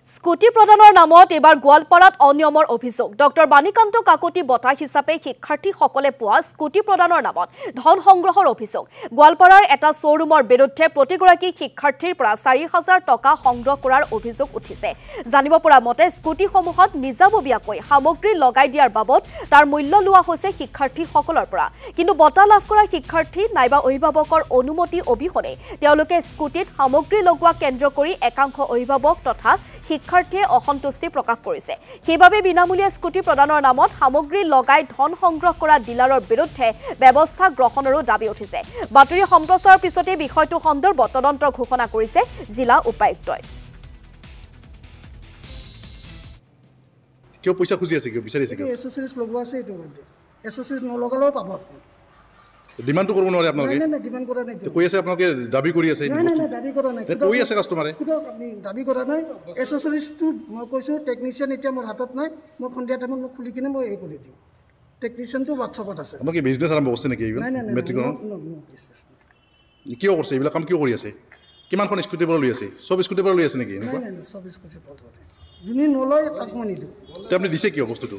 scooty প্ৰদানৰ নামত এবাৰ গোৱালপাৰাত অনিয়মৰ অভিযোগ ডক্টৰ বাণীকান্ত কাকতি বঁটা হিচাপে শিক্ষাৰ্থীসকলে পোৱা স্কুটি প্ৰদানৰ নামত ধন সংগ্ৰহৰ অভিযোগ গোৱালপাৰাৰ এটা শ্বৰুমৰ বিৰুদ্ধে প্ৰতিগৰাকী শিক্ষাৰ্থীৰ পৰা ৪০০০ টকা সংগ্ৰহ কৰাৰ অভিযোগ উঠিছে জানিব পৰা মতে স্কুটিসমূহত নিজাববীয়াকৈ সামগ্ৰী লগাই দিয়াৰ বাবদ তাৰ মূল্য লোৱা হৈছে শিক্ষাৰ্থীসকলৰ পৰা কিন্তু বঁটা লাভ কৰা শিক্ষাৰ্থী নাইবা অভিভাৱকৰ অনুমতি অবিহনে তেওঁলোকে স্কুটিত সামগ্ৰী লগোৱা কেন্দ্ৰ কৰি একাংশ অভিভাৱক তথা শিক্ষাৰ্থীয়ে অসন্তুষ্টি প্ৰকাশ কৰিছে সেইবাবে বিনামূলীয়া স্কুটি প্ৰদানৰ নামত সামগ্ৰী লগাই ধন সংগ্ৰহ কৰা ডিলাৰৰ বিৰুদ্ধে ব্যৱস্থা গ্ৰহণৰো দাবী উঠিছে বাতৰি সম্প্ৰচাৰৰ পিছতে বিষয়টো সন্দৰ্ভত তদন্ত ঘোষণা কৰিছে জিলা উপায়ুক্তই কিয় পইচা খুজি আছে কিয় বিচাৰিছে কিয় এসোসিয়েটস লগোৱা আছে এইটো এসোসিয়েটস নলগালেও পাব ডিমান্ড কৰিব নোৱাৰে আপোনালোকে নাই ডিমান্ড কৰা নাই কৈ আছে আপোনালোকে দাবী কৰি আছে নাই দাবী কৰা নাই কৈ আছে কাষ্টমাৰে আপনি দাবী কৰা নাই এসোসিয়েটসটো মই কৈছো টেকনিশিয়ান এতিয়া মোৰ হাতত নাই মই খন্দিয়া টাইমত মই খুলি কিনে মই এই কৰি দিম টেকনিশিয়ানটো ওয়াৰ্কশ্বপত আছে আপোনালোকে বিজনেছ আৰম্ভ কৰিছে নেকি এইবিলাক মেট্ৰিকৰ কিয় কৰিছে এইবিলাক কাম কিয় কৰি আছে কিমানখন স্কুটিৰ পৰা লৈ আছে সব স্কুটিৰ পৰা লৈ আছে নেকি নাই সব স্কুটিৰ পৰা যোনে নলয় তাক মই নিদিওঁ আপুনি দিছে কিয় বস্তুটো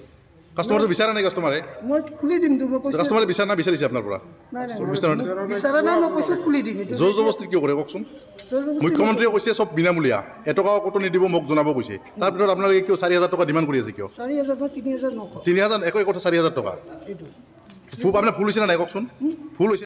কাষ্টমাৰটো বিচাৰা নাই কাষ্টমাৰে মই খুলি দিম তো মই কৈছো কাষ্টমাৰে বিচাৰা না বিচাৰিছে আপোনাৰ পৰা নাই বিচাৰা নাই মই কৈছো খুলি দিম জোৰ জবস্তি কিয় কৰে কওকচোন মুখ্যমন্ত্ৰীয়ে কৈছে সব বিনামূলীয়া এটকাও কত নিদিব মোক জনাব কৈছে তাৰ ভিতৰত আপোনালোকে কিয় ৪০০০ টকা ডিমাণ্ড কৰি আছে কিয় ৪০০০ ৩০০০ নকওঁ ৩০০০ একো কথা ৪০০০ টকা এইটো আপোনাৰ ফুল হৈছে না নাই কওকচোন ফুল হৈছে